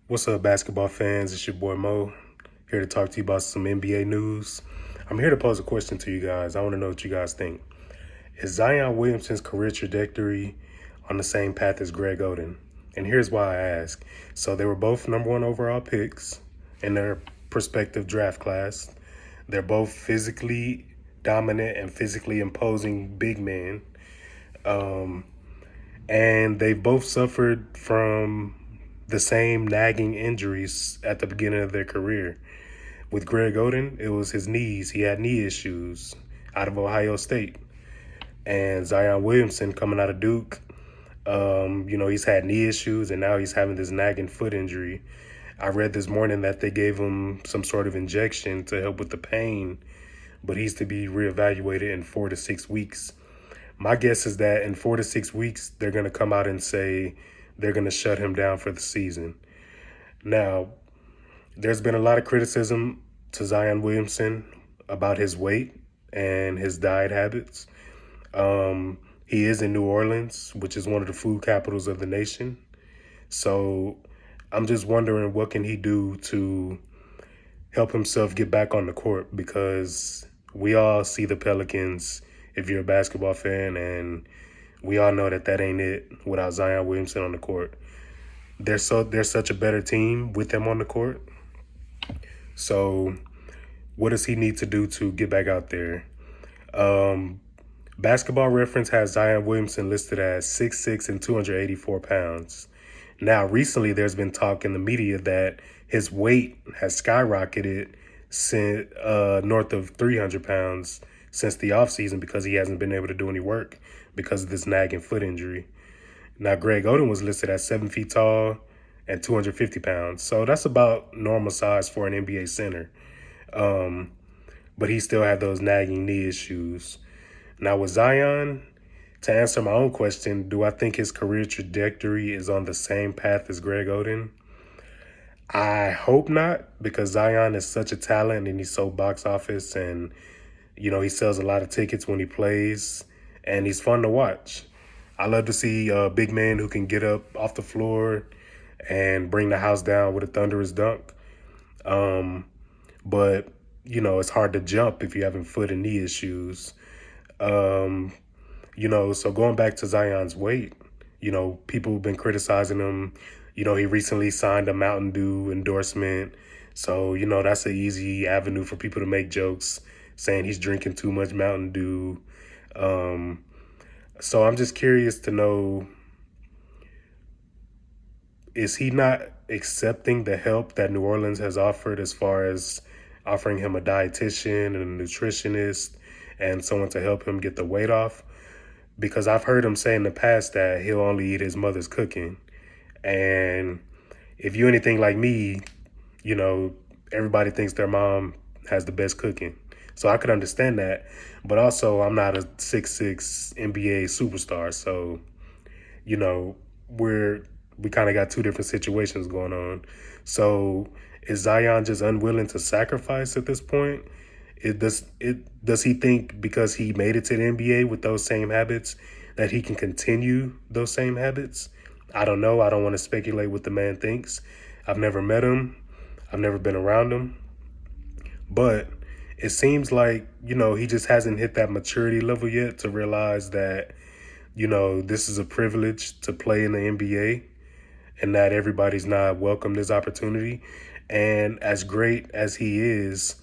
What's up, basketball fans? It's your boy Mo, here to talk to you about some NBA news. I'm here to pose a question to you guys. I want to know what you guys think. Is Zion Williamson's career trajectory on the same path as Greg Oden? And here's why I ask. So they were both number one overall picks in their prospective draft class. They're both physically dominant and physically imposing big men. And they both suffered from the same nagging injuries at the beginning of their career. With Greg Oden, it was his knees. He had knee issues out of Ohio State. And Zion Williamson coming out of Duke, he's had knee issues and now he's having this nagging foot injury. I read this morning that they gave him some sort of injection to help with the pain, but he's to be reevaluated in 4 to 6 weeks. My guess is that in 4 to 6 weeks, they're going to come out and say they're going to shut him down for the season. Now, there's been a lot of criticism to Zion Williamson about his weight and his diet habits. He is in New Orleans, which is one of the food capitals of the nation. So I'm just wondering what can he do to help himself get back on the court, because we all see the Pelicans if you're a basketball fan, and we all know that ain't it without Zion Williamson on the court. They're such a better team with him on the court. So what does he need to do to get back out there? Basketball Reference has Zion Williamson listed as 6'6" and 284 pounds. Now, recently there's been talk in the media that his weight has skyrocketed north of 300 pounds since the offseason because he hasn't been able to do any work because of this nagging foot injury. Now, Greg Oden was listed as 7 feet tall and 250 pounds. So that's about normal size for an NBA center. But he still had those nagging knee issues. Now, with Zion, to answer my own question, do I think his career trajectory is on the same path as Greg Oden? I hope not, because Zion is such a talent and he's so box office, and he sells a lot of tickets when he plays, and he's fun to watch. I love to see a big man who can get up off the floor and bring the house down with a thunderous dunk. But it's hard to jump if you're having foot and knee issues. So going back to Zion's weight, people have been criticizing him. He recently signed a Mountain Dew endorsement. So, that's an easy avenue for people to make jokes saying he's drinking too much Mountain Dew. So I'm just curious to know, is he not accepting the help that New Orleans has offered, as far as offering him a dietitian and a nutritionist and someone to help him get the weight off? Because I've heard him say in the past that he'll only eat his mother's cooking. And if you're anything like me, everybody thinks their mom has the best cooking. So I could understand that. But also, I'm not a 6'6" NBA superstar. So, we kind of got two different situations going on. So is Zion just unwilling to sacrifice at this point? Does he think because he made it to the NBA with those same habits that he can continue those same habits? I don't know. I don't want to speculate what the man thinks. I've never met him. I've never been around him. But it seems like, he just hasn't hit that maturity level yet to realize that, this is a privilege to play in the NBA and that everybody's not welcome this opportunity. And as great as he is,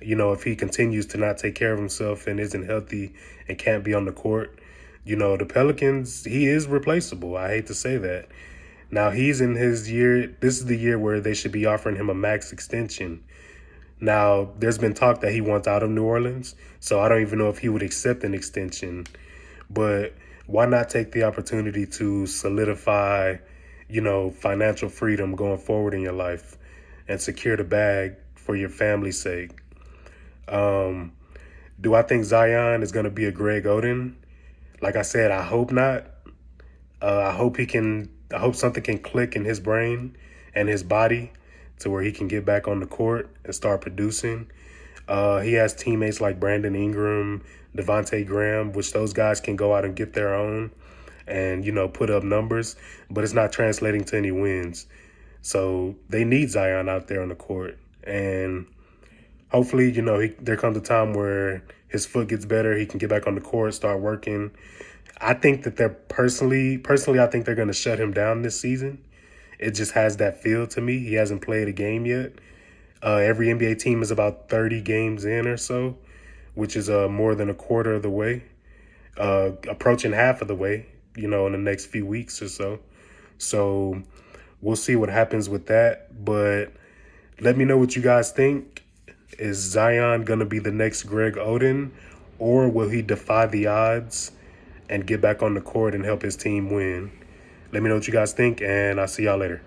if he continues to not take care of himself and isn't healthy and can't be on the court, the Pelicans, he is replaceable. I hate to say that. Now, he's in his year. This is the year where they should be offering him a max extension. Now, there's been talk that he wants out of New Orleans, so I don't even know if he would accept an extension. But why not take the opportunity to solidify, financial freedom going forward in your life and secure the bag for your family's sake? Do I think Zion is going to be a Greg Oden? Like I said, I hope not. I hope something can click in his brain and his body to where he can get back on the court and start producing. He has teammates like Brandon Ingram, Devontae Graham, which those guys can go out and get their own and, put up numbers, but it's not translating to any wins. So they need Zion out there on the court. And hopefully, there comes a time where his foot gets better. He can get back on the court, start working. I think that they're personally, I think they're going to shut him down this season. It just has that feel to me. He hasn't played a game yet. Every NBA team is about 30 games in or so, which is more than a quarter of the way, approaching half of the way, in the next few weeks or so. So we'll see what happens with that. But let me know what you guys think. Is Zion going to be the next Greg Oden, or will he defy the odds and get back on the court and help his team win? Let me know what you guys think, and I'll see y'all later.